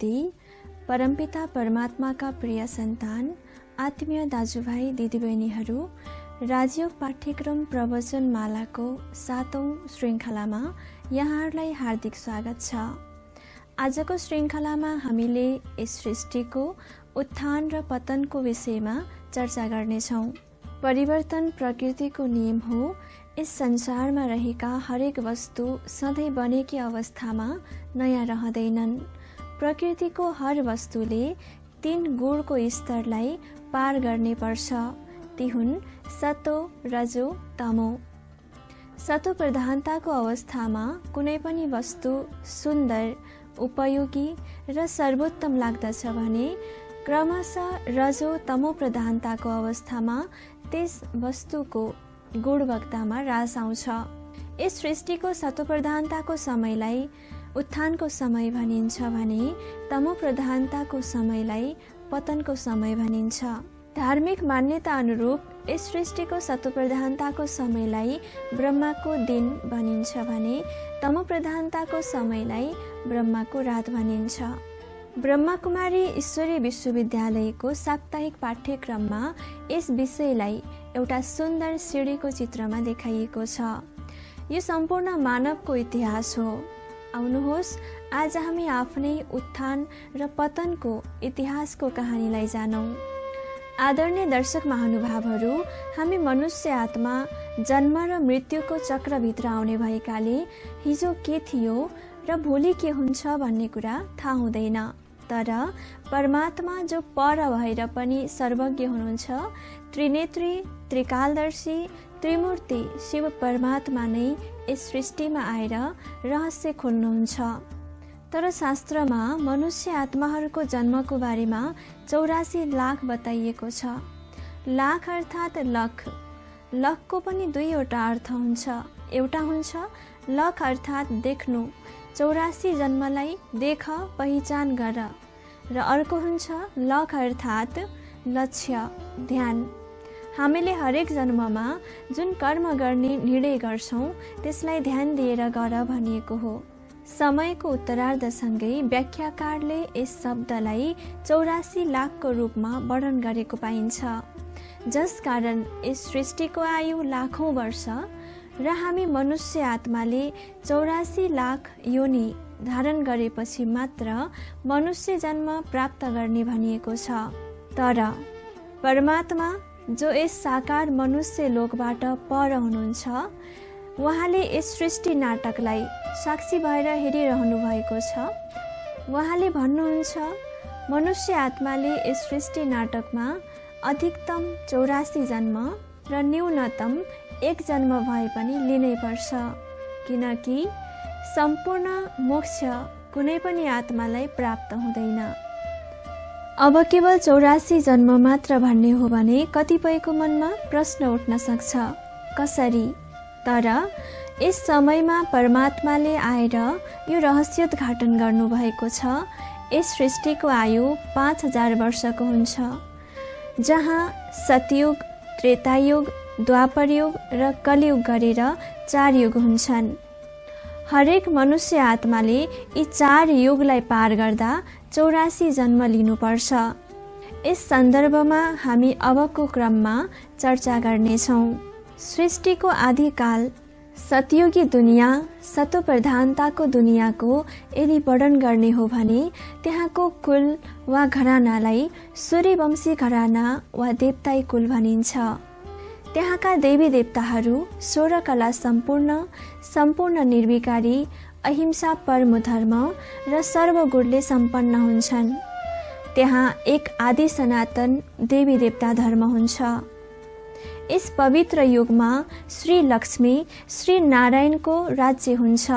विद्यार्थी, परमपिता परमात्माका प्रिय सन्तान, आत्मीय दाजुभाइ दिदीबहिनीहरू, राजयोग पाठ्यक्रम प्रवचन मालाको 7औं श्रृङ्खलामा यहाँहरूलाई हार्दिक स्वागत छ। आजको श्रृङ्खलामा हामीले यस सृष्टिको उत्थान र पतनको विषयमा चर्चा गर्नेछौँ। परिवर्तन प्रकृतिको नियम हो। यस संसारमा रहेका हरेक वस्तु सधैँ बनेकी अवस्थामा नयाँ रहँदैनन्। प्रकृतिको हर वस्तुले 3 गुणको स्तरलाई पार गर्ने पर्छ। ती हुन् सतो, रजो, तमो। सतो प्रधानताको अवस्थामा कुनै पनि वस्तु सुन्दर, उपयोगी र सर्वोत्तम लाग्दछ भने क्रमशः रजो तमो प्रधानताको अवस्थामा त्यस वस्तुको गुणवत्तामा ह्रास आउँछ। यस सृष्टिको सतो प्रधानताको समयलाई उत्थानको समय भनिन्छ भने तमो प्रधानताको समयलाई पतनको समय भनिन्छ। धार्मिक मान्यता अनुरूप यस सृष्टिको सतो प्रधानताको समयलाई ब्रह्माको दिन भनिन्छ भने तमो प्रधानताको समयलाई ब्रह्माको रात भनिन्छ। ब्रह्मकुमारी ईश्वरीय विश्वविद्यालयको साप्ताहिक पाठ्यक्रममा यस विषयलाई एउटा सुन्दर सिडीको चित्रमा देखाइएको छ। यो सम्पूर्ण मानवको इतिहास हो। आउनुहोस्, आज हामी आफ्नै उत्थान र पतनको इतिहासको कहानीलाई जानौँ। आदरणीय दर्शक महानुभावहरू, हामी मनुष्य आत्मा जन्म र मृत्युको चक्रभित्र आउने भएकाले हिजो के थियो र भोलि के हुन्छ भन्ने कुरा थाहा हुँदैन। तर परमात्मा जो पर भएर पनि सर्वज्ञ हुनुहुन्छ, त्रिनेत्री, त्रिकालदर्शी, त्रिमूर्ति शिव परमात्मा नै यस सृष्टिमा आएर रहस्य खोल्नुहुन्छ। तर शास्त्रमा मनुष्य आत्माहरूको जन्मको बारेमा 84 लाख बताइएको छ। लाख अर्थात् लख। लखको पनि 2वटा अर्थ हुन्छ। एउटा हुन्छ लख अर्थात् देख्नु, 84 जन्मलाई देख, पहिचान गर, र अर्को हुन्छ लख अर्थात् लक्ष्य, ध्यान। हामीले हरेक जन्ममा जुन कर्म गर्ने निर्णय गर्छौँ त्यसलाई ध्यान दिएर गर भनिएको हो। समयको उत्तरार्धसँगै व्याख्याकारले यस शब्दलाई 84 लाखको रूपमा वर्णन गरेको पाइन्छ, जसकारण यस सृष्टिको आयु लाखौं वर्ष र हामी मनुष्य आत्माले 84 लाख योनि धारण गरेपछि मात्र मनुष्य जन्म प्राप्त गर्ने भनिएको छ। तर परमात्मा जो यस साकार मनुष्य लोकबाट पर हुनुहुन्छ, उहाँले यस सृष्टि नाटकलाई साक्षी भएर हेरिरहनु भएको छ। उहाँले भन्नुहुन्छ, मनुष्य आत्माले यस सृष्टि नाटकमा अधिकतम 84 जन्म र न्यूनतम 1 जन्म भए पनि लिनै पर्छ, किनकि सम्पूर्ण मोक्ष कुनै पनि आत्मालाई प्राप्त हुँदैन। अब केवल 84 जन्म मात्र भन्ने हो भने कतिपयको मनमा प्रश्न उठ्न सक्छ, कसरी? तर यस समयमा परमात्माले आएर यो रहस्योद्घाटन गर्नुभएको छ। यस सृष्टिको आयु 5000 वर्षको हुन्छ, जहाँ सतयुग, त्रेतायुग, द्वापरयुग र कलियुग गरेर 4 युग हुन्छन्। हरेक मनुष्य आत्माले यी 4 युगलाई पार गर्दा 84 जन्म लिनुपर्छ। यस सन्दर्भमा हामी अबको क्रममा चर्चा गर्नेछौँ। सृष्टिको आदिकाल सतयुगी दुनियाँ, सतो प्रधानताको दुनियाँको यदि वर्णन गर्ने हो भने त्यहाँको कुल वा घरानालाई सूर्यवंशी घराना वा देवताई कुल भनिन्छ। त्यहाँका देवी देवताहरू 16 कला सम्पूर्ण निर्विकारी, अहिंसा परम धर्म र सर्वगुणले सम्पन्न हुन्छन्। त्यहाँ एक आदि सनातन देवी देवता धर्म हुन्छ। यस पवित्र युगमा श्री लक्ष्मी, श्री नारायणको राज्य हुन्छ।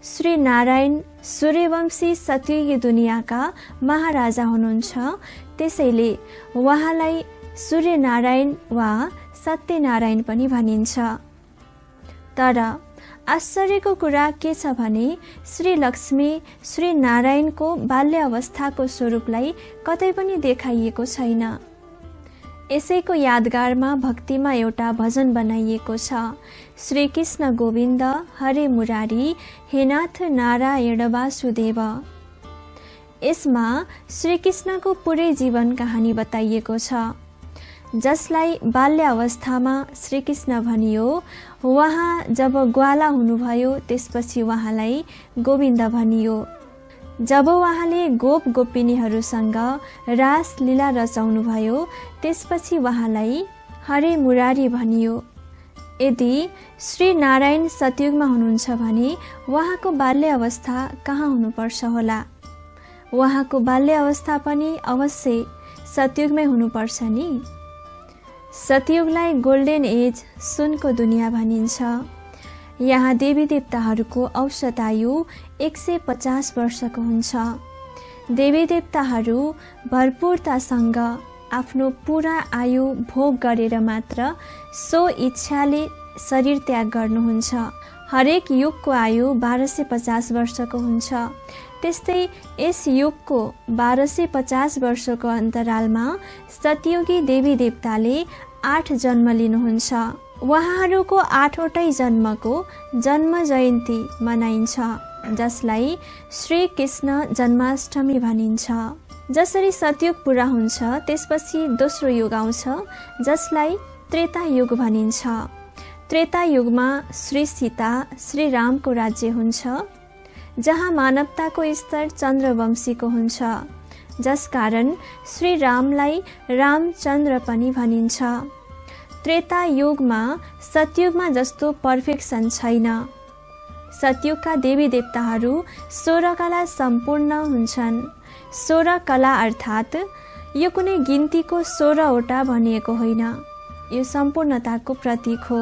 श्री नारायण सूर्यवंशी सतयुगी दुनियाँका महाराजा हुनुहुन्छ, त्यसैले उहाँलाई सूर्यनारायण वा सत्यनारायण पनि भनिन्छ। तर आश्चर्यको कुरा के छ भने श्री लक्ष्मी, श्री नारायणको बाल्य अवस्थाको स्वरूपलाई कतै पनि देखाइएको छैन। यसैको यादगारमा भक्तिमा एउटा भजन बनाइएको छ, श्री कृष्ण गोविन्द हरे मुरारी हे नाथ नारायण वासुदेव। यसमा श्रीकृष्णको पुरै जीवन कहानी बताइएको छ। जसलाई बाल्य अवस्थामा श्रीकृष्ण भनियो, उहाँ जब ग्वाला हुनुभयो त्यसपछि उहाँलाई गोविन्द भनियो। जब उहाँले गोप गोपिनीहरूसँग रास लीला रचाउनुभयो त्यसपछि उहाँलाई हरे मुरारी भनियो। यदि श्री नारायण सतयुगमा हुनुहुन्छ भने उहाँको बाल्य अवस्था कहाँ हुनुपर्छ होला? उहाँको बाल्य अवस्था पनि अवश्य सतयुगमै हुनुपर्छ नि। सतयुगलाई गोल्डन एज, सुनको दुनियाँ भनिन्छ। यहाँ देवी देवताहरूको औसत आयु 150 वर्षको हुन्छ। देवी देवताहरू भरपूरतासँग आफ्नो पुरा आयु भोग गरेर मात्र सो इच्छाले शरीर त्याग गर्नुहुन्छ। हरेक युगको आयु 1250 वर्षको हुन्छ। त्यस्तै यस युगको 1250 वर्षको अन्तरालमा सतयुगी देवी देवताले 8 जन्म लिनुहुन्छ। उहाँहरूको 8वटै जन्मको जन्म जयन्ती मनाइन्छ, जसलाई श्री कृष्ण जन्माष्टमी भनिन्छ। जसरी सतयुग पुरा हुन्छ त्यसपछि दोस्रो युग आउँछ, जसलाई त्रेता युग भनिन्छ। त्रेता युगमा श्री सीता, श्री रामको राज्य हुन्छ, जहाँ मानवताको स्तर चन्द्रवंशीको हुन्छ, जसकारण श्री रामलाई रामचन्द्र पनि भनिन्छ। त्रेता युगमा सतयुगमा जस्तो पर्फेक्सन छैन। सतयुगका देवी देवताहरू 16 कला सम्पूर्ण हुन्छन्। 16 कला अर्थात् यो कुनै गिन्तीको 16वटा भनिएको होइन, यो सम्पूर्णताको प्रतीक हो।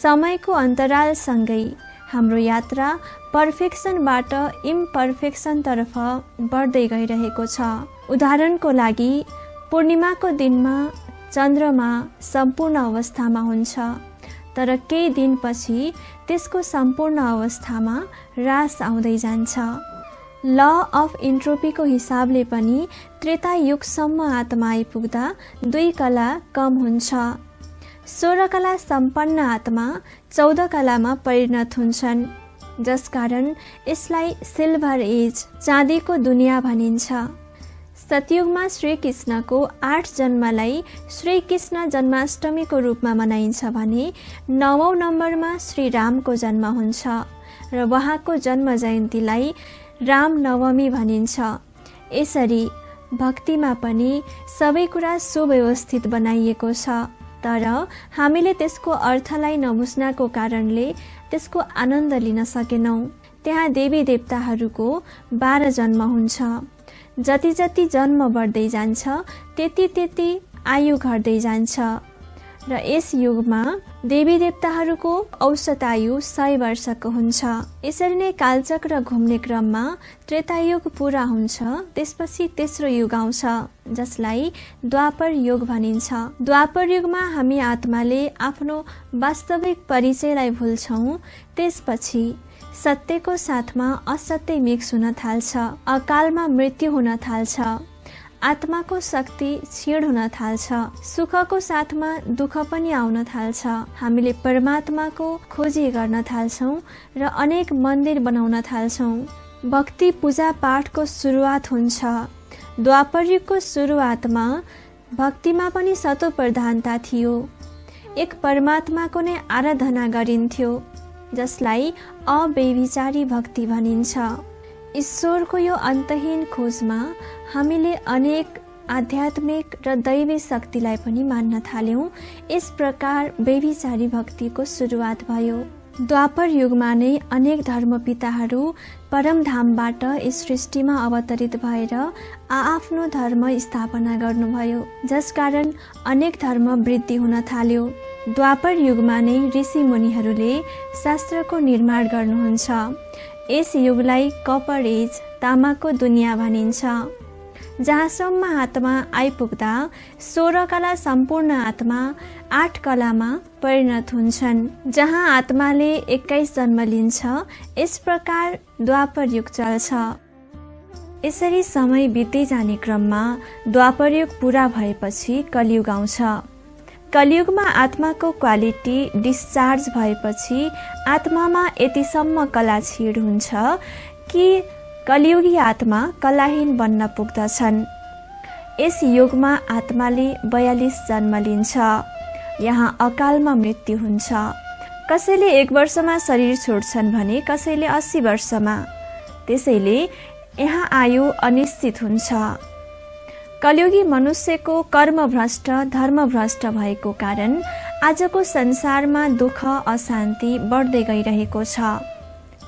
समयको अन्तरालसँगै हाम्रो यात्रा पर्फेक्सनबाट इम्पर्फेक्सनतर्फ बढ्दै गइरहेको छ। उदाहरणको लागि पूर्णिमाको दिनमा चन्द्रमा सम्पूर्ण अवस्थामा हुन्छ, तर केही दिनपछि त्यसको सम्पूर्ण अवस्थामा ह्रास आउँदै जान्छ। ल अफ इन्ट्रोपीको हिसाबले पनि त्रेता युगसम्म आत्मा आइपुग्दा 2 कला कम हुन्छ। 16 कला सम्पन्न आत्मा 14 कलामा परिणत हुन्छन्, जसकारण यसलाई सिल्भर एज, चाँदीको दुनियाँ भनिन्छ। सतयुगमा श्रीकृष्णको 8 जन्मलाई श्रीकृष्ण जन्माष्टमीको रूपमा मनाइन्छ भने 9औं नम्बरमा श्री रामको जन्म हुन्छ र उहाँको जन्म जयन्तीलाई राम नवमी भनिन्छ। यसरी भक्तिमा पनि सबै कुरा सुव्यवस्थित बनाइएको छ, तर हामीले त्यसको अर्थलाई नबुझ्नको कारणले त्यसको आनन्द लिन सकेनौं। त्यहाँ देवी देवताहरूको 12 जन्म हुन्छ। जति जति जन्म बढ्दै जान्छ त्यति त्यति आयु घट्दै जान्छ र यस युगमा देवी देवताहरूको औसत आयु 100 वर्षको हुन्छ। यसरी नै कालचक्र घुम्ने क्रममा त्रेतायुग पूरा हुन्छ, त्यसपछि तेस्रो युग आउँछ, जसलाई द्वापर युग भनिन्छ। द्वापर युगमा हामी आत्माले आफ्नो वास्तविक परिचयलाई भुल्छौं। त्यसपछि सत्यको साथमा असत्य मिक्स हुन थाल्छ, अकालमा मृत्यु हुन थाल्छ, आत्माको शक्ति क्षीण हुन थाल्छ, सुखको साथमा दुःख पनि आउन थाल्छ। हामीले परमात्माको खोजी गर्न थाल्छौं र अनेक मन्दिर बनाउन थाल्छौं। भक्ति पूजा पाठको सुरुवात हुन्छ। द्वापर युगको सुरुवातमा भक्तिमा पनि सतो प्रधानता थियो। एक परमात्माको नै आराधना गरिन्थ्यो, जसलाई अव्यभिचारी भक्ति भनिन्छ। ईश्वरको यो अन्तहीन खोजमा हामीले अनेक आध्यात्मिक र दैवी शक्तिलाई पनि मान्न थाल्यौं। यस प्रकार व्यभिचारी भक्तिको सुरुवात भयो। द्वापर युगमा नै अनेक धर्मपिताहरू परमधामबाट यस सृष्टिमा अवतरित भएर आआफ्नो धर्म स्थापना गर्नुभयो, जसकारण अनेक धर्म वृद्धि हुन थाल्यो। द्वापर युगमा नै ऋषि मुनिहरूले शास्त्रको निर्माण गर्नुहुन्छ। यस युगलाई कपर एज, तामाको दुनियाँ भनिन्छ, जहाँसम्म आत्मा आइपुग्दा 16 कला सम्पूर्ण आत्मा 8 कलामा परिणत हुन्छन्, जहाँ आत्माले 21 जन्म लिन्छ। यस प्रकार द्वापर युग चल्छ। यसरी समय बित्दै जाने क्रममा द्वापर युग पूरा भएपछि कलियुग आउँछ। कलियुगमा आत्माको क्वालिटी डिस्चार्ज भएपछि आत्मामा यतिसम्म कला क्षीण हुन्छ कि कलियुगी आत्मा कलाहीन बन्न पुग्दछन्। यस युगमा आत्माले 42 जन्म लिन्छ। यहाँ अकालमा मृत्यु हुन्छ। कसैले 1 वर्षमा शरीर छोड्छन् भने कसैले 80 वर्षमा। त्यसैले यहाँ आयु अनिश्चित हुन्छ। कलियुगी मनुष्यको कर्मभ्रष्ट धर्मभ्रष्ट भएको कारण आजको संसारमा दुःख अशान्ति बढ्दै गइरहेको छ।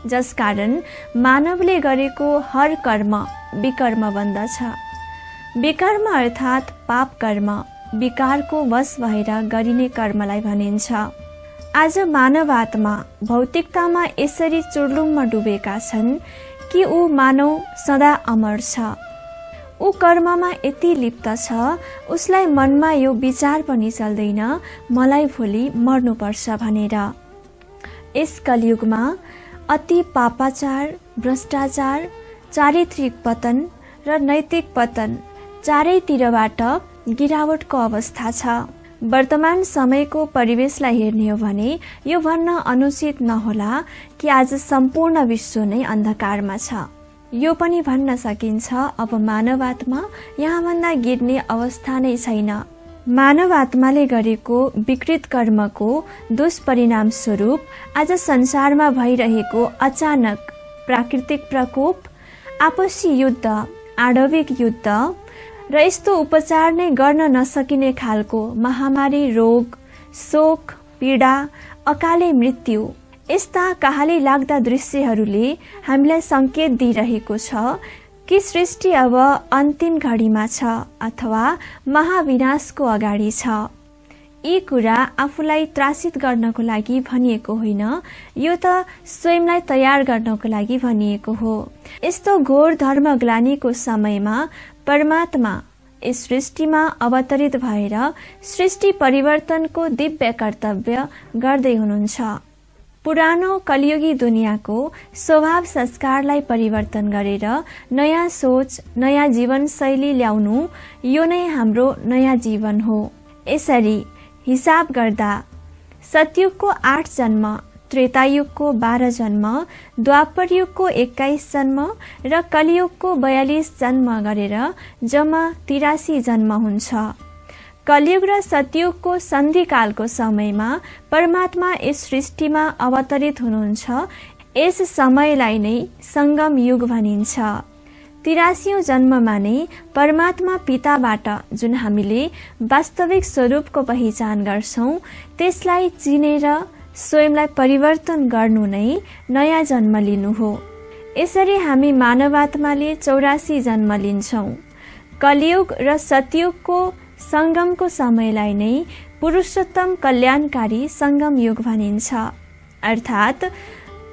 जसकारण मानवले गरेको हर कर्म विकर्म बन्दछ। विकर्म अर्थात् पाप कर्म, विकारको वश भएर गरिने कर्मलाई भनिन्छ। आज मानव आत्मा भौतिकतामा यसरी चुर्लुममा डुबेका छन् कि ऊ मानव सदा अमर छ। ऊ कर्ममा यति लिप्त छ, उसलाई मनमा यो विचार पनि चल्दैन मलाई भोलि मर्नुपर्छ भनेर। यस कलियुगमा अति पापाचार, भ्रष्टाचार, चारित्रिक पतन र नैतिक पतन चारैतिरबाट गिरावटको अवस्था छ। वर्तमान समयको परिवेशलाई हेर्ने हो भने यो भन्न अनुचित नहोला कि आज सम्पूर्ण विश्व नै अन्धकारमा छ। यो पनि भन्न सकिन्छ अब मानव आत्मा यहाँभन्दा गिर्ने अवस्था नै छैन। मानव आत्माले गरेको विकृत कर्मको दुष्परिणाम स्वरूप आज संसारमा भइरहेको अचानक प्राकृतिक प्रकोप, आपसी युद्ध, आणविक युद्ध र यस्तो उपचार नै गर्न नसकिने खालको महामारी रोग, शोक, पीडा, अकाले मृत्यु, यस्ता कहाली लाग्दा दृश्यहरूले हामीलाई संकेत दिइरहेको छ कि सृष्टि अब अन्तिम घडीमा छ अथवा महाविनाशको अगाडि छ। यी कुरा आफूलाई त्रासित गर्नको लागि भनिएको होइन, यो त स्वयंलाई तयार गर्नको लागि भनिएको हो। यस्तो घोर धर्मग्लानीको समयमा परमात्मा यस सृष्टिमा अवतरित भएर सृष्टि परिवर्तनको दिव्य कर्तव्य गर्दै हुनुहुन्छ। पुरानो कलियुगी दुनियाँको स्वभाव संस्कारलाई परिवर्तन गरेर नयाँ सोच, नयाँ जीवनशैली ल्याउनु यो नै हाम्रो नयाँ जीवन हो। यसरी हिसाब गर्दा सतयुगको 8 जन्म, त्रेतायुगको 12 जन्म, द्वापर युगको 21 जन्म र कलियुगको 42 जन्म गरेर जम्मा 83 जन्म हुन्छ। कलियुग र सतयुगको सन्धिकालको समयमा परमात्मा यस सृष्टिमा अवतरित हुनुहुन्छ। यस समयलाई नै संगम युग भनिन्छ। 83औं जन्ममा नै परमात्मा पिताबाट जुन हामीले वास्तविक स्वरूपको पहिचान गर्छौं त्यसलाई चिनेर स्वयंलाई परिवर्तन गर्नु नै नयाँ जन्म लिनु हो। यसरी हामी मानवात्माले 84 जन्म लिन्छौं। कलियुग र सतयुगको संगमको समयलाई नै पुरुषोत्तम कल्याणकारी संगम युग भनिन्छ। अर्थात्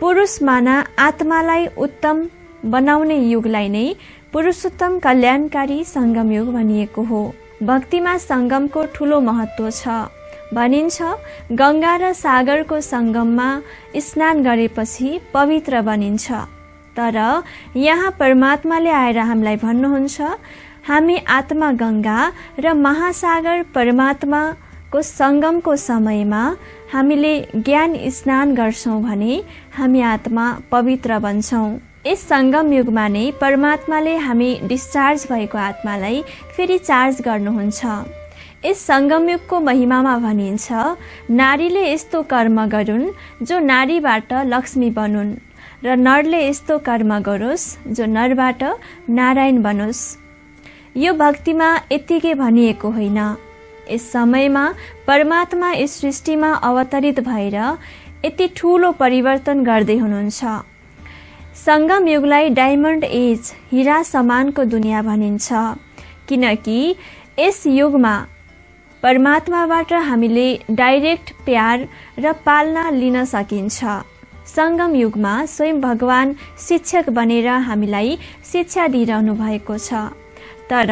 पुरुष माना आत्मालाई उत्तम बनाउने युगलाई नै पुरुषोत्तम कल्याणकारी संगम युग भनिएको हो। भक्तिमा संगमको ठूलो महत्व छ। भनिन्छ गंगा र सागरको संगममा स्नान गरेपछि पवित्र बनिन्छ। तर यहाँ परमात्माले आएर हामीलाई भन्नुहुन्छ हामी आत्मा गंगा र महासागर परमात्माको संगमको समयमा हामीले ज्ञान स्नान गर्छौं भने हामी आत्मा पवित्र बन्छौं। यस संगम युगमा नै परमात्माले हामी डिस्चार्ज भएको आत्मालाई फेरि चार्ज गर्नुहुन्छ। यस संगम युगको महिमामा भनिन्छ नारीले यस्तो कर्म गरून् जो नारीबाट लक्ष्मी बनुन् र नरले यस्तो कर्म गरोस् जो नरबाट नारायण बनोस्। यो भक्तिमा यतिकै भनिएको होइन। यस समयमा परमात्मा यस सृष्टिमा अवतरित भएर यति ठूलो परिवर्तन गर्दै हुनुहुन्छ। संगम युगलाई डायमन्ड एज, हीरा समानको दुनिया भनिन्छ किनकि यस युगमा परमात्माबाट हामीले डाइरेक्ट प्यार र पालना लिन सकिन्छ। संगम युगमा स्वयं भगवान शिक्षक बनेर हामीलाई शिक्षा दिइरहनु भएको छ। तर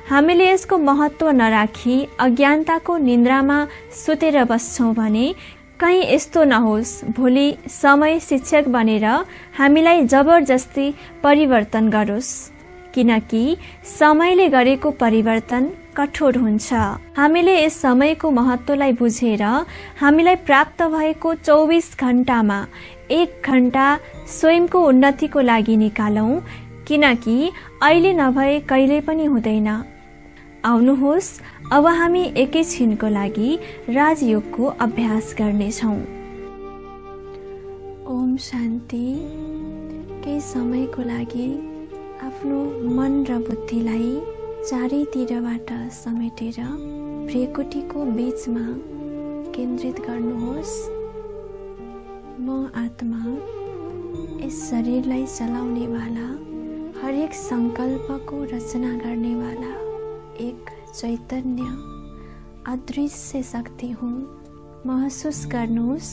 हामीले यसको महत्व नराखी अज्ञानताको निन्द्रामा सुतेर बस्छौं भने कहीं यस्तो नहोस् भोलि समय शिक्षक बनेर हामीलाई जबरजस्ती परिवर्तन गरोस्। किनकि समयले गरेको परिवर्तन कठोर हुन्छ। हामीले यस समयको महत्वलाई बुझेर हामीलाई प्राप्त भएको 24 घण्टामा 1 घण्टा स्वयंको उन्नतिको लागि निकालौं। किनकि अहिले नभए कहिल्यै पनि हुँदैन। आउनुहोस्, अब हामी एकैछिनको लागि राजयोगको अभ्यास गर्नेछौँ। ओम शान्ति। केही समयको लागि आफ्नो मन र बुद्धिलाई चारैतिरबाट समेटेर भ्रेकुटीको बीचमा केन्द्रित गर्नुहोस्। म आत्मा यस शरीरलाई चलाउनेवाला, हरेक संकल्पको रचना गर्नेवाला एक चैतन्य अदृश्य शक्ति हुँ। महसुस गर्नुहोस्,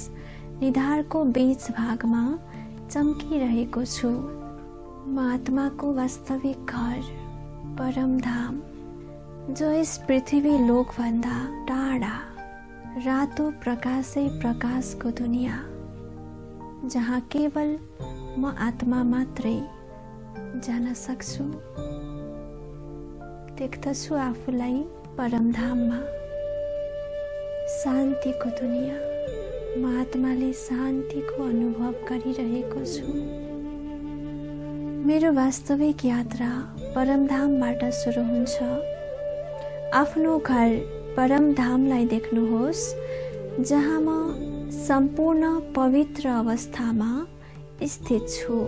निधारको बीच भागमा चम्किरहेको छु। म आत्माको वास्तविक घर, परम धाम, जो यस पृथ्वी लोकभन्दा टाढा रातो प्रकाशै प्रकाशको दुनिया, जहाँ केवल म आत्मा मात्रै जान सक्छु। देख्दछु आफूलाई परमधाममा, शान्तिको दुनिया। म आत्माले शान्तिको अनुभव गरिरहेको छु। मेरो वास्तविक यात्रा परमधामबाट सुरु हुन्छ। आफ्नो घर परमधामलाई देख्नुहोस्, जहाँ म सम्पूर्ण पवित्र अवस्थामा स्थित छु।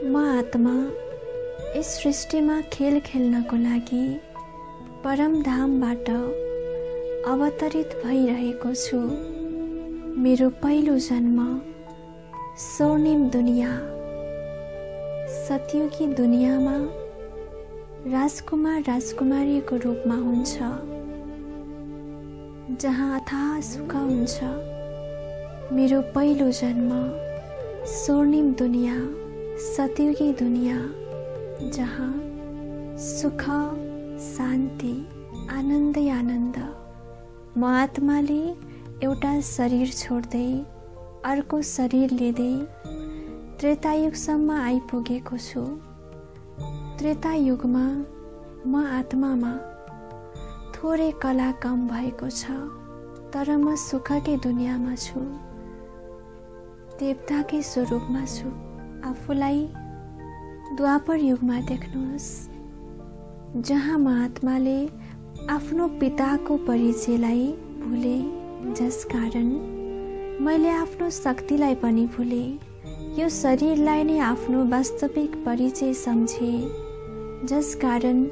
म आत्मा यस सृष्टिमा खेल खेल्नको लागि परमधामबाट अवतरित भइरहेको छु। मेरो पहिलो जन्म स्वर्णिम दुनिया, सतयुगी दुनियाँमा राजकुमार राजकुमारीको रूपमा हुन्छ, जहाँ अथाह सुख हुन्छ। मेरो पहिलो जन्म स्वर्णिम दुनिया, सतयुगी दुनिया, जहाँ सुख, शान्ति, आनन्दै आनन्द। म आत्माले एउटा शरीर छोड्दै अर्को शरीर लिँदै त्रेतायुगसम्म आइपुगेको छु। त्रेतायुगमा म आत्मामा थोरै कला कम भएको छ, तर म सुखकै दुनियाँमा छु, देवताकै स्वरूपमा छु। आफूलाई द्वापर युगमा देख्नुहोस्, जहाँ म आत्माले आफ्नो पिताको परिचयलाई भुले, जसकारण मैले आफ्नो शक्तिलाई पनि भुले। यो शरीरलाई नै आफ्नो वास्तविक परिचय सम्झे, जसकारण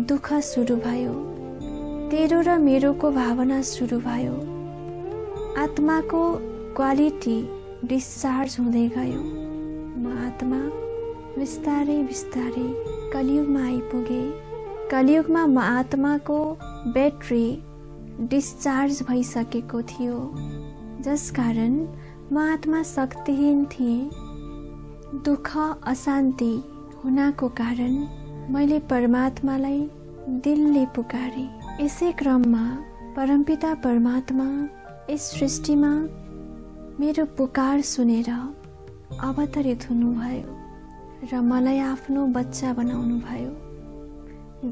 दुःख सुरु भयो। तेरो र मेरोको भावना सुरु भयो। आत्माको क्वालिटी डिस्चार्ज हुँदै गयो। म आत्मा बिस्तारै बिस्तारै कलियुगमा आइपुगे। कलियुगमा म आत्माको ब्याट्री डिस्चार्ज भइसकेको थियो, जसकारण म आत्मा शक्तिहीन थिएँ। दुःख, अशान्ति हुनको कारण मैले परमात्मालाई दिलले पुकारे। यसै क्रममा परमपिता परमात्मा यस सृष्टिमा मेरो पुकार सुनेर अवतरित हुनुभयो र मलाई आफ्नो बच्चा बनाउनु भयो,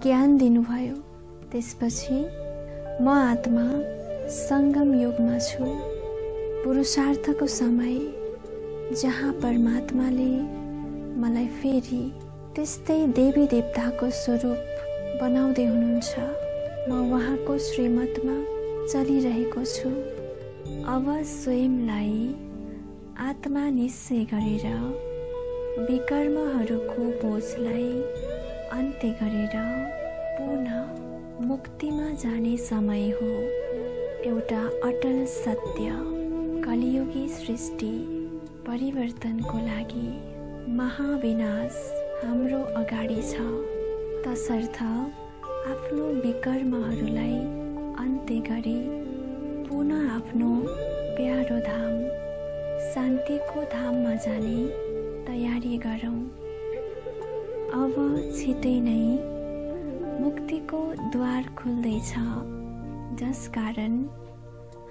ज्ञान दिनुभयो। त्यसपछि म आत्मा संगम युगमा छु, पुरुषार्थको समय, जहाँ परमात्माले मलाई फेरि त्यस्तै देवी देवताको स्वरूप बनाउँदै हुनुहुन्छ। म उहाँको श्रीमतमा चलिरहेको छु। अब स्वयंलाई आत्मा निश्चय गरेर विकर्महरूको बोझलाई अन्त्य गरेर पुनः मुक्तिमा जाने समय हो। एउटा अटल सत्य, कलियुगी सृष्टि परिवर्तनको लागि महाविनाश हाम्रो अगाडि छ। तसर्थ आफ्नो विकर्महरूलाई अन्त्य गरी पुनः आफ्नो प्यारो धाम, शान्तिको धाममा जाने तयारी गरौँ। अब छिटै नै मुक्तिको द्वार खुल्दैछ, जसकारण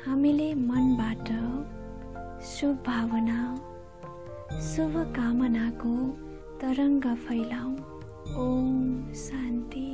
हामीले मनबाट शुभ भावना, शुभ कामनाको तरङ्ग फैलाऊ। ओम शान्ति।